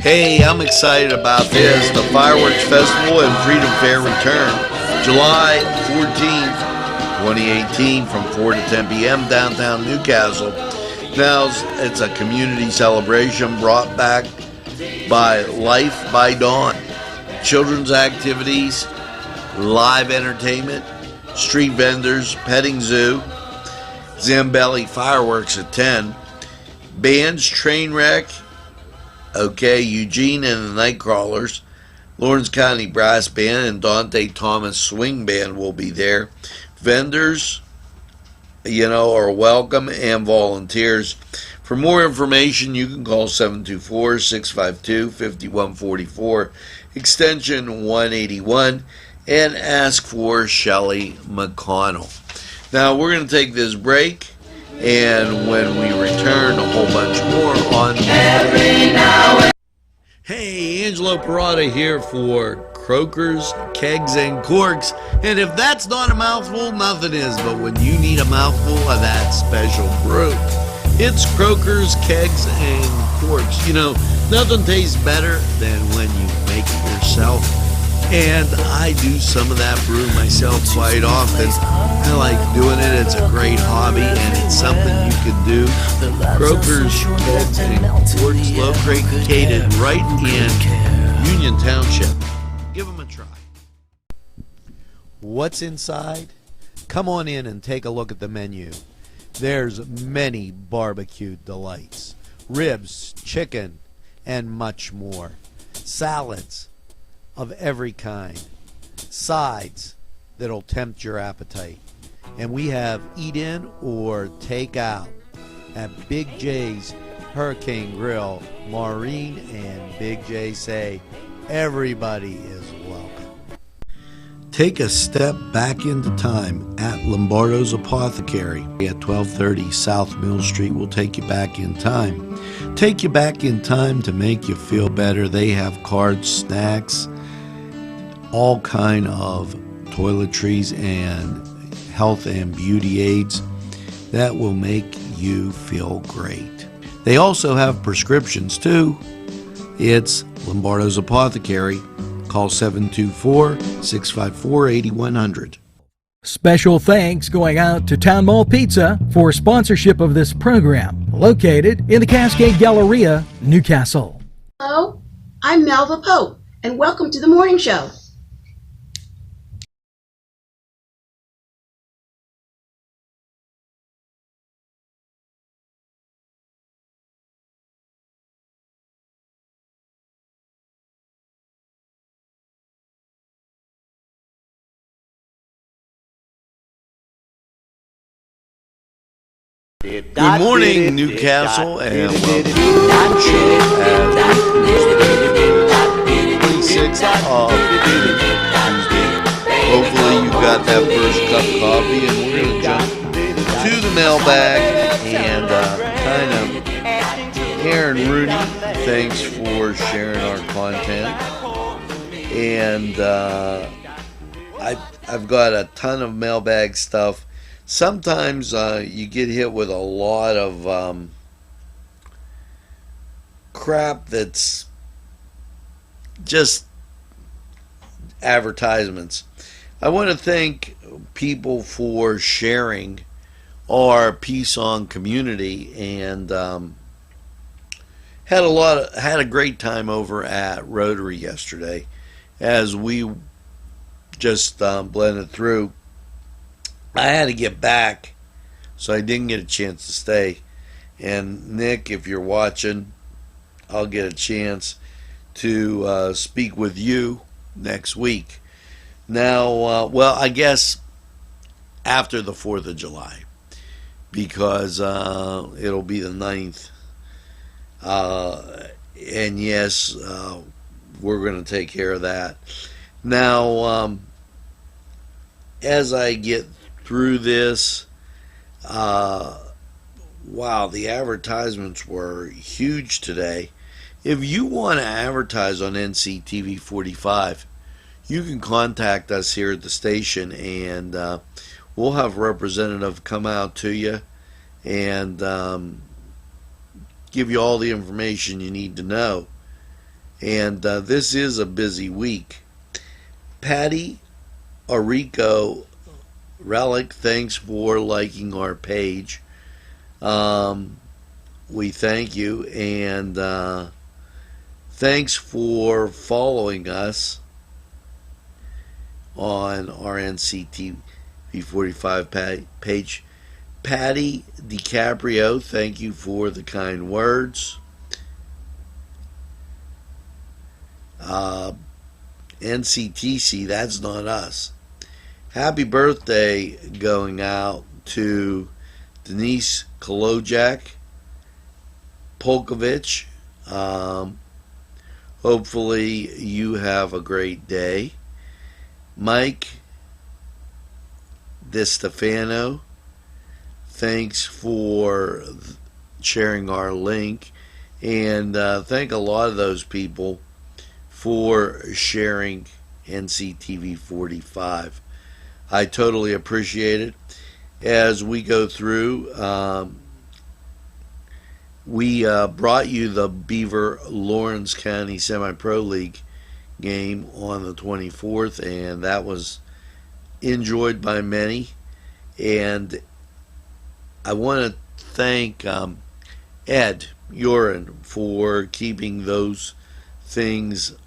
Hey, I'm excited about this. The Fireworks Festival and Freedom Fair return July 14th, 2018 from 4 to 10 p.m. downtown Newcastle. Now, it's a community celebration brought back by Life by Dawn. Children's activities, live entertainment, street vendors, petting zoo, Zambelli fireworks at 10, bands, train wreck, Eugene and the Nightcrawlers, Lawrence County Brass Band, and Dante Thomas Swing Band will be there. Vendors, are welcome, and volunteers. For more information, you can call 724-652-5144, extension 181, and ask for Shelley McConnell. Now, we're going to take this break, and when we return, a whole bunch more on Every Now and... Hey, Angelo Parada here for Croakers, Kegs, and Corks. And if that's not a mouthful, nothing is. But when you need a mouthful of that special brew, it's Croakers, Kegs, and Corks. Nothing tastes better than when you make it yourself. And I do some of that brew myself quite often. I like doing it. It's a great hobby, and it's something you can do. Croakers, Kegs, and Corks, located right in Union Township. Give them a try. What's inside? Come on in and take a look at the menu. There's many barbecue delights. Ribs, chicken, and much more. Salads of every kind, sides that'll tempt your appetite, and we have eat in or take out at Big J's Hurricane Grill. Maureen and Big J say everybody is welcome. Take a step back into time at Lombardo's Apothecary at 1230 South Mill Street. Will take you back in time. Take you back in time to make you feel better. They have cards, snacks, all kind of toiletries and health and beauty aids that will make you feel great. They also have prescriptions too. It's Lombardo's Apothecary. Call 724-654-8100. Special thanks going out to Town Mall Pizza for sponsorship of this program, located in the Cascade Galleria, Newcastle. Hello, I'm Melva Pope, and welcome to the morning show. Good morning, Newcastle, and welcome to the show at 26th of Tuesday. Hopefully you got that first cup of coffee, and we're going to jump to the mailbag. And Aaron Rooney, thanks for sharing our content. And I've got a ton of mailbag stuff. Sometimes you get hit with a lot of crap that's just advertisements. I want to thank people for sharing our Peace On community, and had a great time over at Rotary yesterday as we just blended through. I had to get back, so I didn't get a chance to stay. And Nick, if you're watching, I'll get a chance to speak with you next week. Now, I guess after the 4th of July, because it'll be the 9th. And yes, we're going to take care of that. Now, as I get through this, wow, the advertisements were huge today. If you want to advertise on NCTV45, you can contact us here at the station, and we'll have a representative come out to you and give you all the information you need to know. And this is a busy week. Patty Arico Relic, thanks for liking our page. We thank you, and thanks for following us on our NCTV45 page. Patty DiCaprio, thank you for the kind words. NCTC, that's not us. Happy birthday going out to Denise Kolojak Polkovich. Hopefully you have a great day. Mike DiStefano, thanks for sharing our link, and thank a lot of those people for sharing NCTV45. I totally appreciate it. As we go through, we brought you the Beaver Lawrence County Semi-Pro League game on the 24th, and that was enjoyed by many. And I want to thank Ed Urin for keeping those things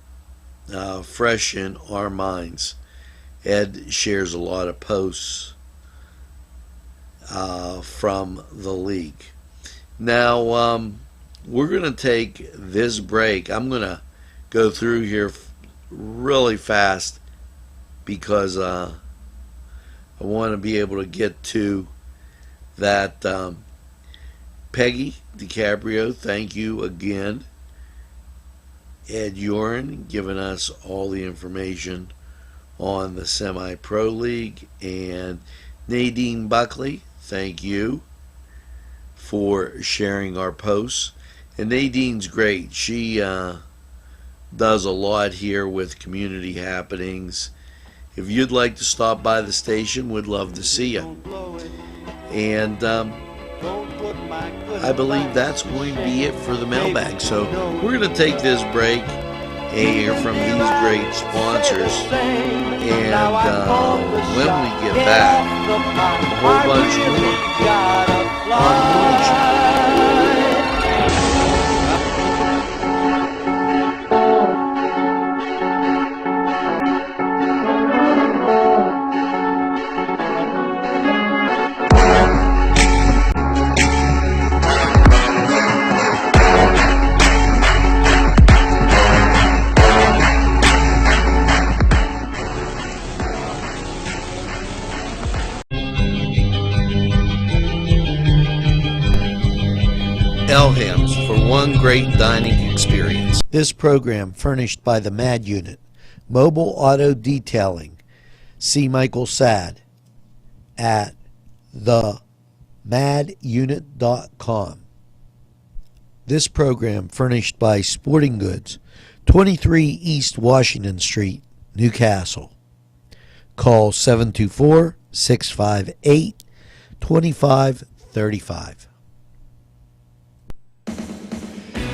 fresh in our minds. Ed shares a lot of posts from the league. Now, we're going to take this break. I'm going to go through here really fast because I want to be able to get to that. Peggy DiCaprio, thank you again. Ed Urin giving us all the information on the Semi-Pro League, and Nadine Buckley, thank you for sharing our posts. And Nadine's great. She does a lot here with community happenings. If you'd like to stop by the station, we'd love to see you. And I believe that's going to be it for the mailbag. So we're going to take this break and hear from these great sponsors. And when we get back, a whole bunch more on the morning show. Elham's for one great dining experience. This program furnished by the MAD Unit, Mobile Auto Detailing. See Michael Sad at themadunit.com. This program furnished by Sporting Goods, 23 East Washington Street, Newcastle. Call 724-658-2535.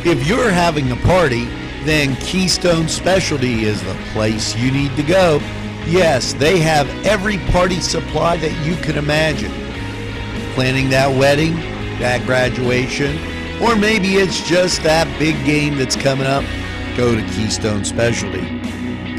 If you're having a party, then Keystone Specialty is the place you need to go. Yes, they have every party supply that you can imagine. Planning that wedding, that graduation, or maybe it's just that big game that's coming up, go to Keystone Specialty.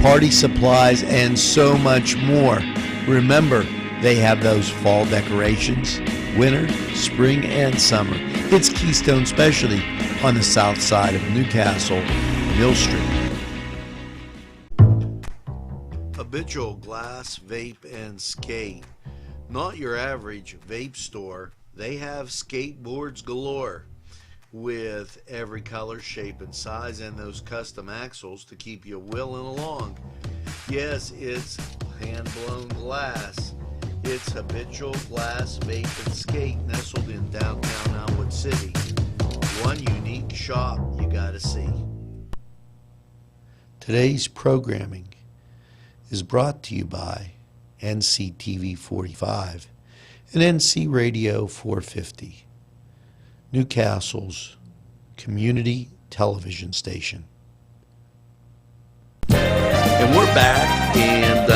Party supplies and so much more. Remember, they have those fall decorations, winter, spring, and summer. It's Keystone Specialty on the south side of Newcastle, Mill Street. Habitual Glass, Vape, and Skate. Not your average vape store. They have skateboards galore with every color, shape, and size, and those custom axles to keep you wheeling along. Yes, it's hand-blown glass. It's Habitual Glass, Vape, and Skate, nestled in downtown Elmwood City. One unique shop you gotta see. Today's programming is brought to you by NCTV45 and NC Radio 450, Newcastle's community television station. And we're back, and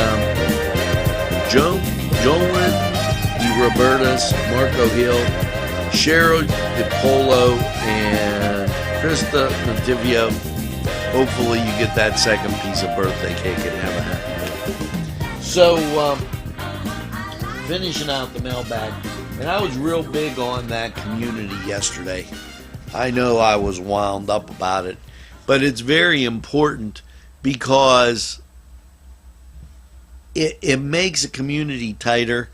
Jolyn Robertus, Marco Hill, Cheryl DiPolo, and Krista Nativio. Hopefully you get that second piece of birthday cake and have a happy birthday. So, finishing out the mailbag, and I was real big on that community yesterday. I know I was wound up about it, but it's very important because it makes a community tighter.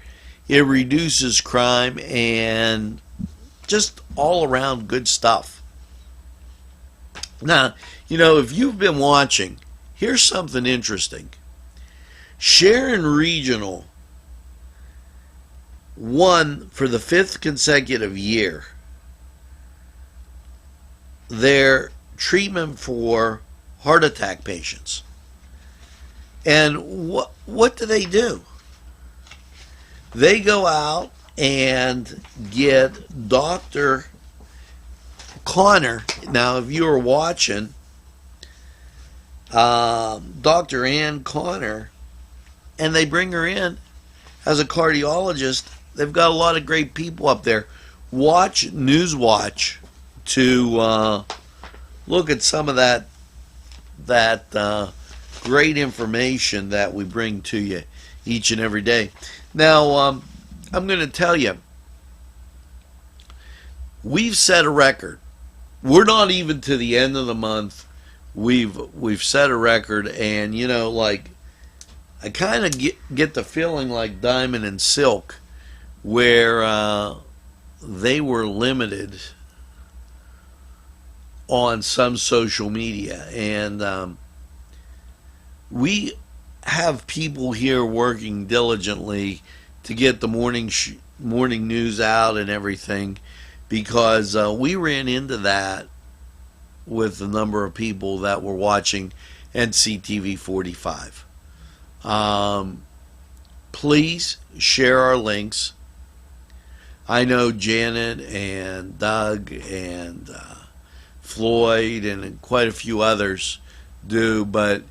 It reduces crime and just all around good stuff. Now, if you've been watching, here's something interesting. Sharon Regional won for the 5th consecutive year their treatment for heart attack patients. And what do? They go out and get Dr. Connor. Now, if you were watching, Dr. Ann Connor, and they bring her in as a cardiologist. They've got a lot of great people up there. Watch Newswatch to look at some of that great information that we bring to you each and every day. Now, I'm going to tell you, we've set a record. We're not even to the end of the month. We've set a record, and I kind of get the feeling like Diamond and Silk, where they were limited on some social media, and we have people here working diligently to get the morning news out and everything, because we ran into that with the number of people that were watching NCTV45. Please share our links. I know Janet and Doug and Floyd and quite a few others do, but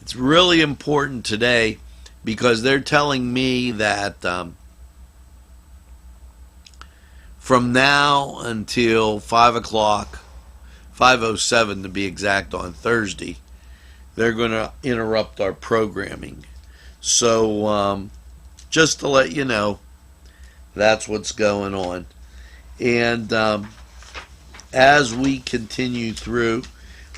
it's really important today because they're telling me that from now until 5 o'clock, 5:07 to be exact, on Thursday, they're going to interrupt our programming. So just to let you know, that's what's going on. And as we continue through,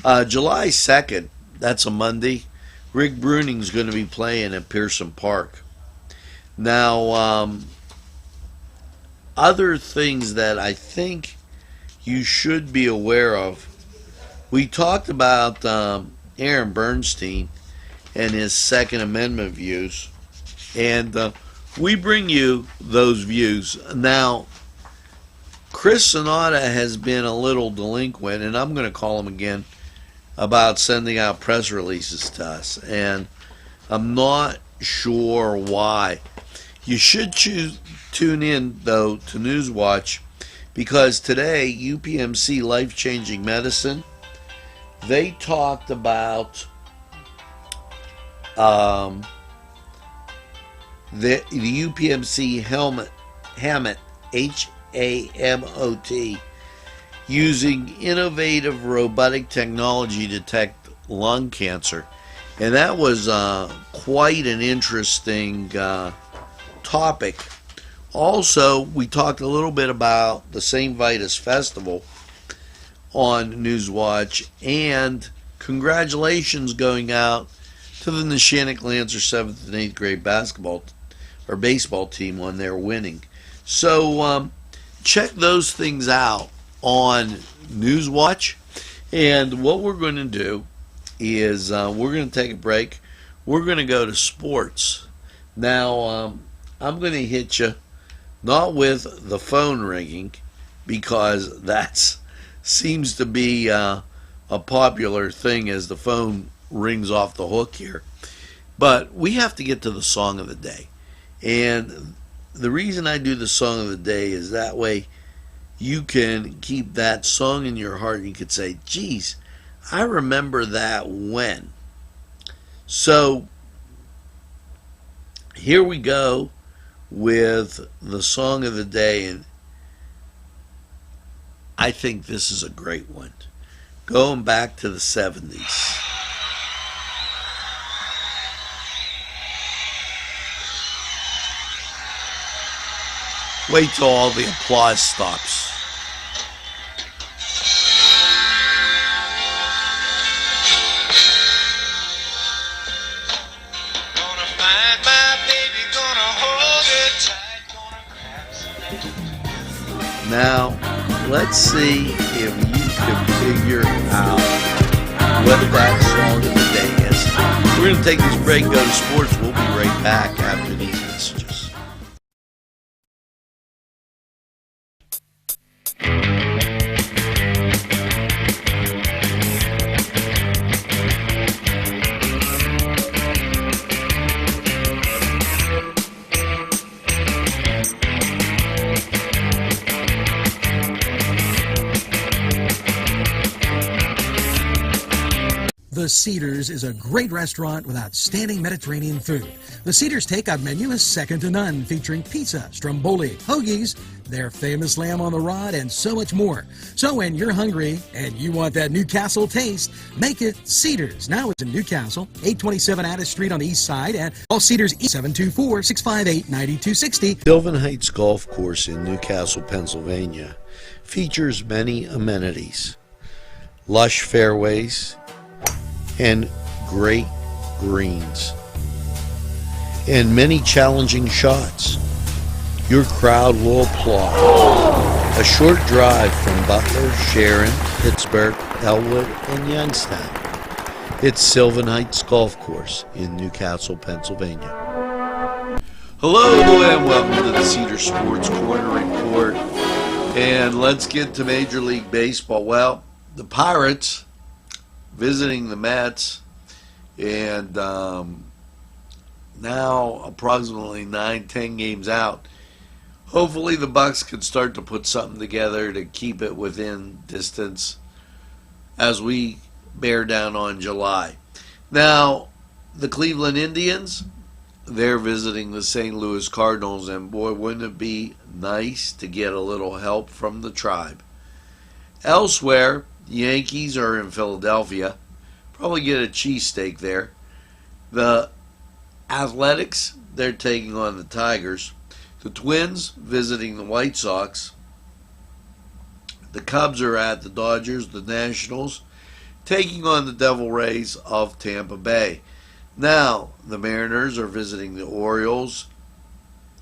July 2nd, that's a Monday, Rick Bruning's going to be playing at Pearson Park. Now, other things that I think you should be aware of. We talked about Aaron Bernstein and his Second Amendment views, and we bring you those views. Now, Chris Sonata has been a little delinquent, and I'm going to call him again, about sending out press releases to us, and I'm not sure why. You should tune in, though, to Newswatch, because today, UPMC Life Changing Medicine, they talked about the UPMC Hamot, HAMOT, using innovative robotic technology to detect lung cancer. And that was quite an interesting topic. Also, we talked a little bit about the St. Vitus Festival on Newswatch, and congratulations going out to the Neshannock Lancer 7th and 8th grade baseball team on their winning. So check those things out on Newswatch. And what we're going to do is we're going to take a break. We're going to go to sports. Now, I'm going to hit you not with the phone ringing, because that seems to be a popular thing as the phone rings off the hook here. But we have to get to the song of the day. And the reason I do the song of the day is that way you can keep that song in your heart and you could say, geez, I remember that when. So here we go with the song of the day, and I think this is a great one. Going back to the 70s. Wait till all the applause stops. Gonna find my baby, gonna hold her tight, Now, let's see if you can figure out what that song of the day is. We're going to take this break, go to sports. We'll be right back after these messages. The Cedars is a great restaurant with outstanding Mediterranean food. The Cedars takeout menu is second to none, featuring pizza, stromboli, hoagies, their famous lamb on the rod, and so much more. So when you're hungry and you want that Newcastle taste, make it Cedars. Now it's in Newcastle, 827 Addis Street on the east side, and all Cedars 724-658-9260. Sylvan Heights Golf Course in Newcastle, Pennsylvania features many amenities, lush fairways, and great greens, and many challenging shots. Your crowd will applaud. A short drive from Butler, Sharon, Pittsburgh, Elwood, and Youngstown. It's Sylvan Heights Golf Course in Newcastle, Pennsylvania. Hello and welcome to the Cedar Sports Corner Report. And let's get to Major League Baseball. Well, the Pirates visiting the Mets, and now approximately 9-10 games out. Hopefully the Bucks can start to put something together to keep it within distance as we bear down on July. Now, the Cleveland Indians, they're visiting the St. Louis Cardinals, and boy, wouldn't it be nice to get a little help from the Tribe. Elsewhere, the Yankees are in Philadelphia. Probably get a cheesesteak there. The Athletics, they're taking on the Tigers. The Twins visiting the White Sox. The Cubs are at the Dodgers. The Nationals taking on the Devil Rays of Tampa Bay. Now, the Mariners are visiting the Orioles.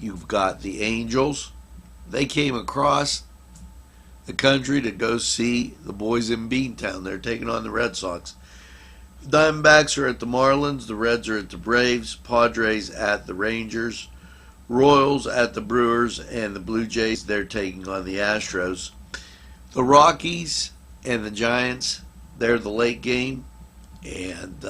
You've got the Angels. They came across the country to go see the boys in Beantown. They're taking on the Red Sox. The Diamondbacks are at the Marlins. The Reds are at the Braves. Padres at the Rangers. Royals at the Brewers. And the Blue Jays, they're taking on the Astros. The Rockies and the Giants, they're the late game. And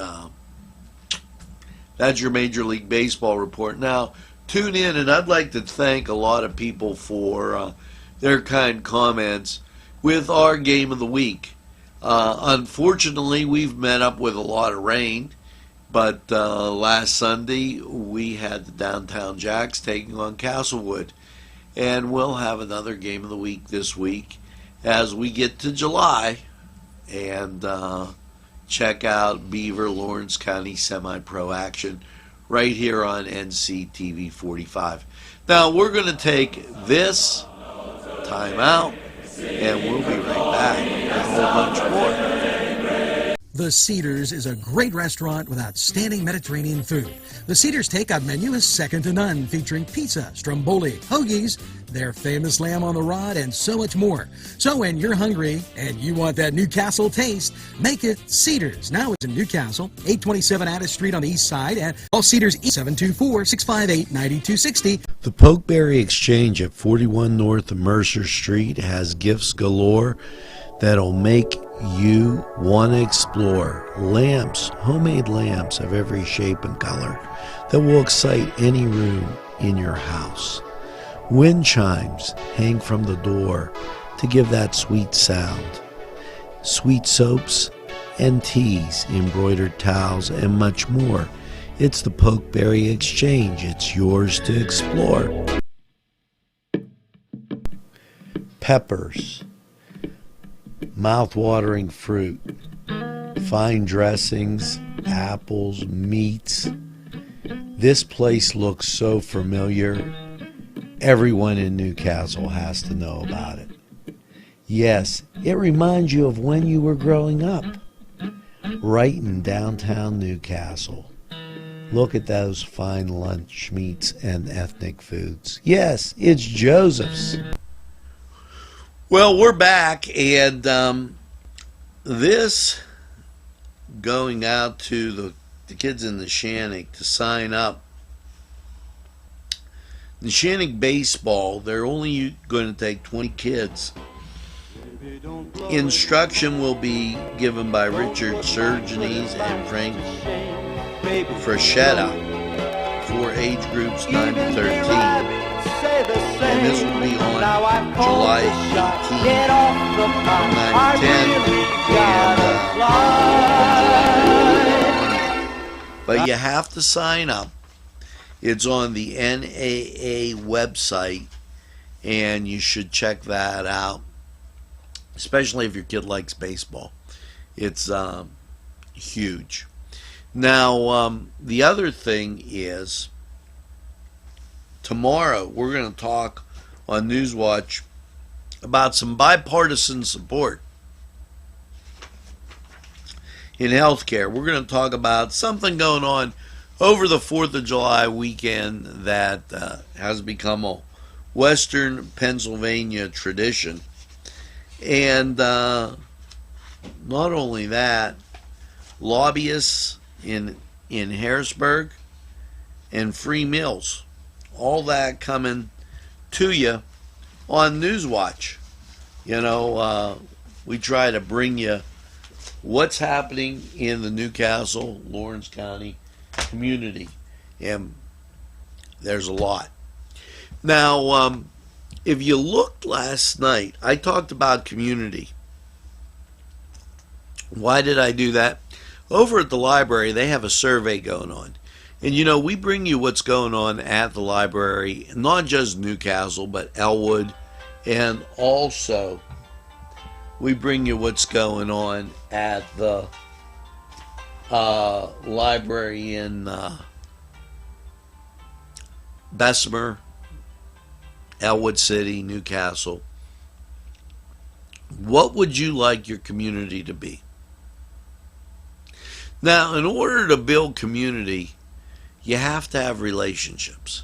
that's your Major League Baseball report. Now, tune in, and I'd like to thank a lot of people for their kind comments with our game of the week. Unfortunately, we've met up with a lot of rain, but last Sunday we had the Downtown Jacks taking on Castlewood, and we'll have another game of the week this week as we get to July and check out Beaver Lawrence County semi-pro action right here on NCTV45. Now we're going to take this time out, and we'll be right back with a whole bunch more. The Cedars is a great restaurant with outstanding Mediterranean food. The Cedars takeout menu is second to none, featuring pizza, stromboli, hoagies, their famous lamb on the rod, and so much more. So when you're hungry and you want that Newcastle taste, make it Cedars. Now it's in Newcastle, 827 Addis Street on the east side, and all Cedars 724-658-9260. The Pokeberry Exchange at 41 North Mercer Street has gifts galore that'll make you want to explore. Lamps, homemade lamps of every shape and color that will excite any room in your house. Wind chimes hang from the door to give that sweet sound. Sweet soaps and teas, embroidered towels, and much more. It's the Pokeberry Exchange. It's yours to explore. Peppers, mouth-watering fruit, fine dressings, apples, meats. This place looks so familiar. Everyone in Newcastle has to know about it. Yes, it reminds you of when you were growing up, right in downtown Newcastle. Look at those fine lunch meats and ethnic foods. Yes, it's Joseph's. Well, we're back, and this going out to the kids in the Shannick to sign up. The Shannick baseball, they're only going to take 20 kids. Instruction will be given by Richard Surgenes and Frank Freshetta for age groups 9 to 13. And this will be on July 18th from 9 to 10. But you have to sign up. It's on the NAA website, and you should check that out, especially if your kid likes baseball. It's huge. Now, the other thing is, tomorrow we're going to talk on Newswatch about some bipartisan support in healthcare. We're going to talk about something going on over the 4th of July weekend that has become a Western Pennsylvania tradition. And not only that, lobbyists in Harrisburg and free meals, all that coming to you on Newswatch. You know, we try to bring you what's happening in the Newcastle, Lawrence County community, and there's a lot. Now, if you looked last night, I talked about community. Why did I do that? Over at the library, they have a survey going on. And you know, we bring you what's going on at the library, not just Newcastle, but Elwood, and also we bring you what's going on at the library in Bessemer, Elwood City, Newcastle. What would you like your community to be? Now, in order to build community, you have to have relationships.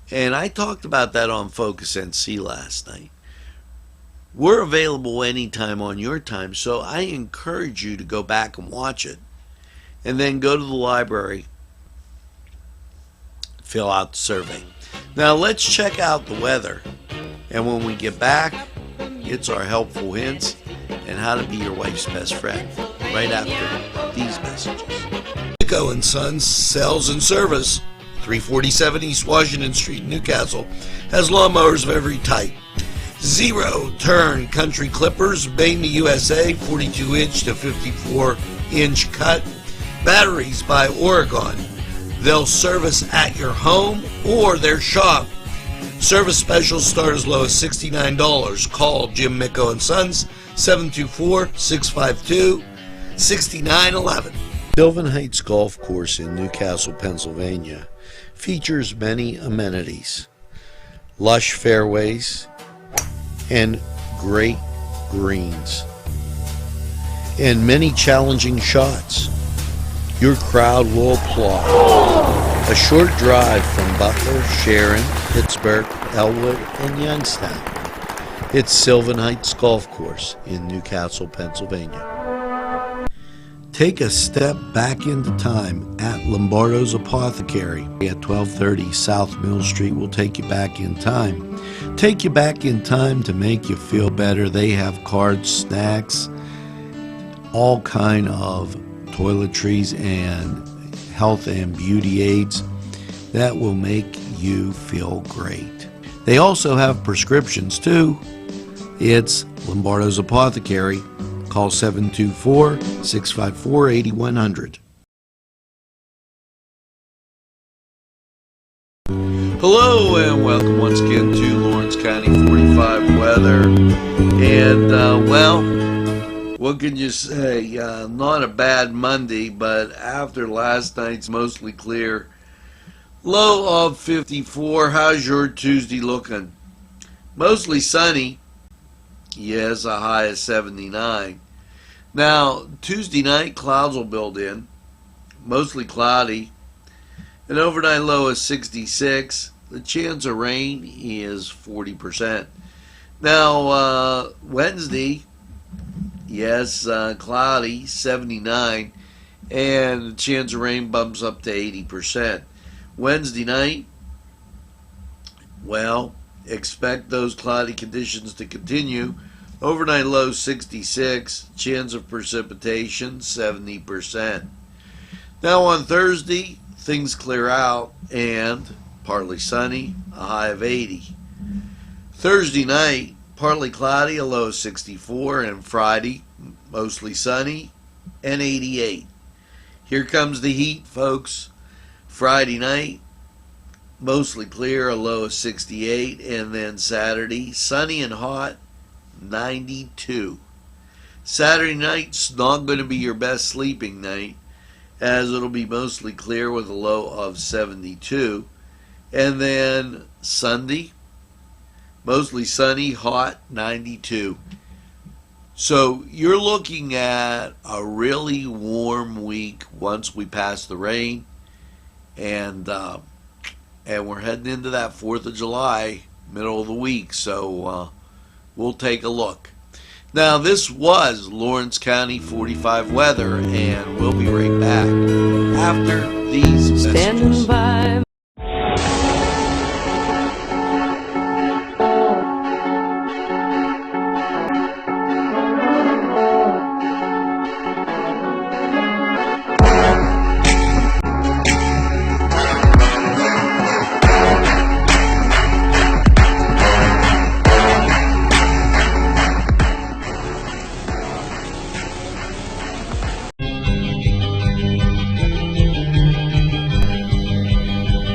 And I talked about that on Focus NC last night. We're available anytime on your time, so I encourage you to go back and watch it. And then go to the library, fill out the survey. Now let's check out the weather. And when we get back, it's our helpful hints and how to be your wife's best friend. Right after these messages. Nico & Sons Sales and Service, 347 East Washington Street, Newcastle, has lawnmowers of every type. Zero-turn country clippers, made in the USA, 42-inch to 54-inch cut. Batteries by Oregon. They'll service at your home or their shop. Service specials start as low as $69. Call Jim Micco & Sons, 724-652-6911. Sylvan Heights Golf Course in Newcastle, Pennsylvania features many amenities, lush fairways, and great greens, and many challenging shots. Your crowd will applaud. A short drive from Butler, Sharon, Pittsburgh, Elwood, and Youngstown. It's Sylvan Heights Golf Course in Newcastle, Pennsylvania. Take a step back into time at Lombardo's Apothecary at 1230 South Mill Street. Will take you back in time. Take you back in time to make you feel better. They have cards, snacks, all kind of toiletries and health and beauty aids that will make you feel great. They also have prescriptions too. It's Lombardo's Apothecary, Call 724-654-8100. Hello and welcome once again to Lawrence County 45 weather. And, well, what can you say? Not a bad Monday, but after last night's mostly clear, low of 54. How's your Tuesday looking? Mostly sunny. Yes, a high of 79. Now, Tuesday night, clouds will build in. Mostly cloudy. An overnight low of 66. The chance of rain is 40%. Now, Wednesday, yes, cloudy, 79. And the chance of rain bumps up to 80%. Wednesday night, well, expect those cloudy conditions to continue. Overnight low 66, chance of precipitation 70%. Now on Thursday, things clear out and partly sunny, a high of 80. Thursday night, partly cloudy, a low of 64, and Friday, mostly sunny and 88. Here comes the heat, folks. Friday night, mostly clear, a low of 68, and then Saturday, sunny and hot, 92. Saturday night's not going to be your best sleeping night, as it'll be mostly clear with a low of 72. And then Sunday, mostly sunny, hot, 92. So you're looking at a really warm week once we pass the rain, and we're heading into that 4th of July, middle of the week, so we'll take a look. Now, this was Lawrence County 45 weather, and we'll be right back after these messages. By.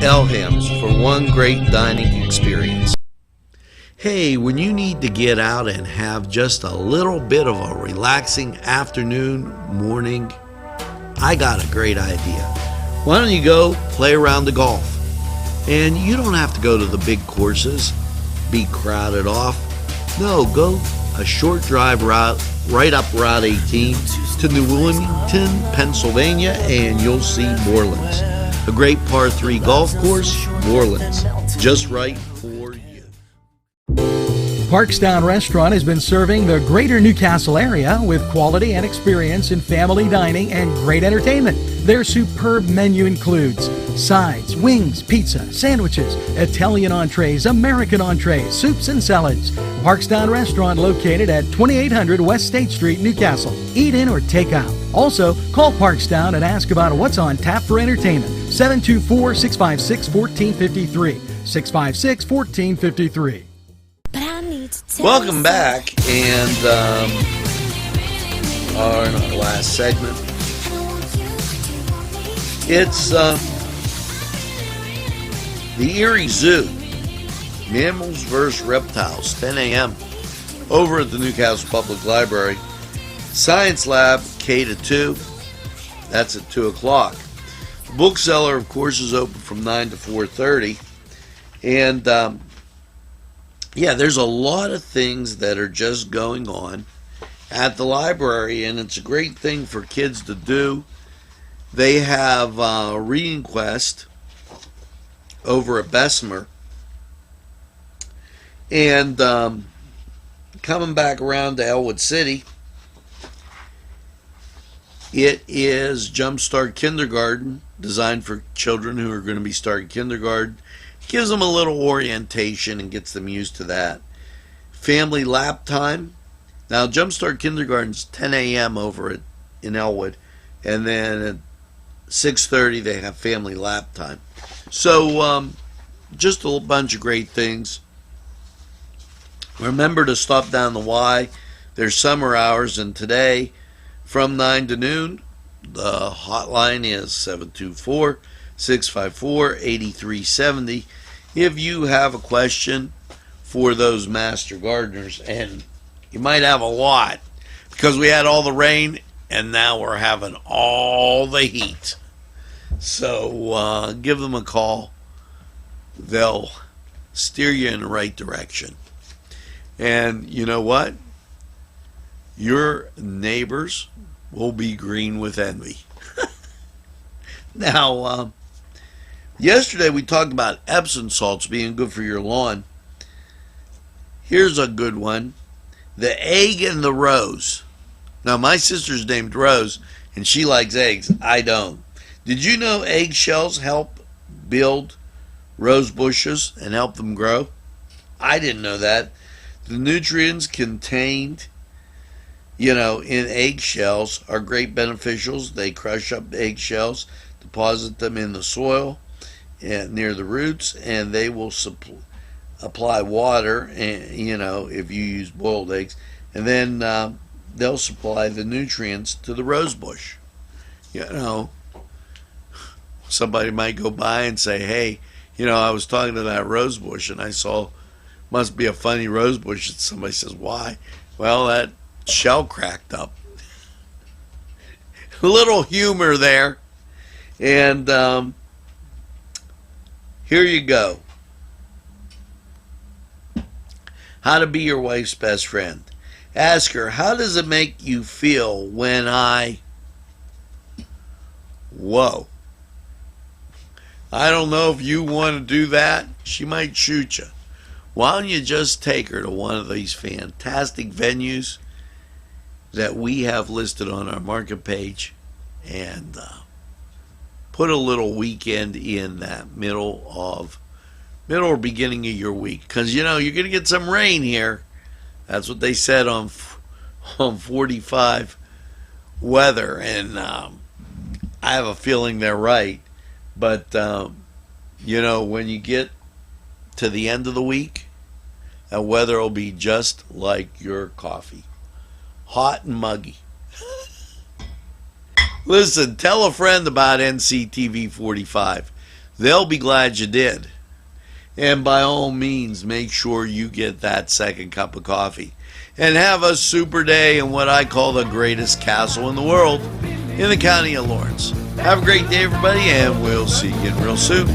Elham's for one great dining experience. Hey, when you need to get out and have just a little bit of a relaxing afternoon, morning, I got a great idea. Why don't you go play around the golf? And you don't have to go to the big courses, be crowded off. No, go a short drive route right up Route 18 to New Wilmington, Pennsylvania, and you'll see Morelands. A great par 3 golf course, Morelands, just right for you. Parkstown Restaurant has been serving the greater Newcastle area with quality and experience in family dining and great entertainment. Their superb menu includes sides, wings, pizza, sandwiches, Italian entrees, American entrees, soups and salads. Parkstown Restaurant located at 2800 West State Street, Newcastle. Eat in or take out. Also, call Parkstown and ask about what's on tap for entertainment. 724-656-1453. 656-1453. Welcome back, and our last segment. It's the Erie Zoo, Mammals vs. Reptiles, 10 a.m. over at the Newcastle Public Library. Science Lab, K to 2, that's at 2 o'clock. The bookseller, of course, is open from 9 to 4:30. And, yeah, there's a lot of things that are just going on at the library, and it's a great thing for kids to do. They have a reading quest over at Bessemer. And coming back around to Elwood City, it is Jumpstart Kindergarten, designed for children who are going to be starting kindergarten. Gives them a little orientation and gets them used to that. Family lap time. Now, Jumpstart Kindergarten's 10 a.m. over in Elwood, and then at 6:30 they have family lap time. So, just a bunch of great things. Remember to stop down the Y their summer hours, and today from 9 to noon, the hotline is 724-654-8370. If you have a question for those master gardeners, and you might have a lot because we had all the rain and now we're having all the heat. So give them a call. They'll steer you in the right direction. And you know what? Your neighbors will be green with envy. Now, yesterday we talked about Epsom salts being good for your lawn. Here's a good one. The egg and the rose. Now, my sister's named Rose, and she likes eggs. I don't. Did you know eggshells help build rose bushes and help them grow? I didn't know that. The nutrients contained, in eggshells are great beneficials. They crush up eggshells, deposit them in the soil near the roots, and they will apply water, and if you use boiled eggs, and then they'll supply the nutrients to the rose bush. Somebody might go by and say, hey, I was talking to that rose bush and I saw, must be a funny rose bush. And somebody says, why? Well, that shell cracked up. A little humor there. And here you go. How to be your wife's best friend. Ask her, how does it make you feel when Whoa. I don't know if you want to do that. She might shoot you. Why don't you just take her to one of these fantastic venues that we have listed on our market page and put a little weekend in that middle or beginning of your week, because you're going to get some rain here. That's what they said on 45 weather, and I have a feeling they're right. But when you get to the end of the week, the weather will be just like your coffee, hot and muggy. Listen, tell a friend about NCTV45. They'll be glad you did. And by all means, make sure you get that second cup of coffee. And have a super day in what I call the greatest castle in the world, in the county of Lawrence. Have a great day, everybody, and we'll see you again real soon.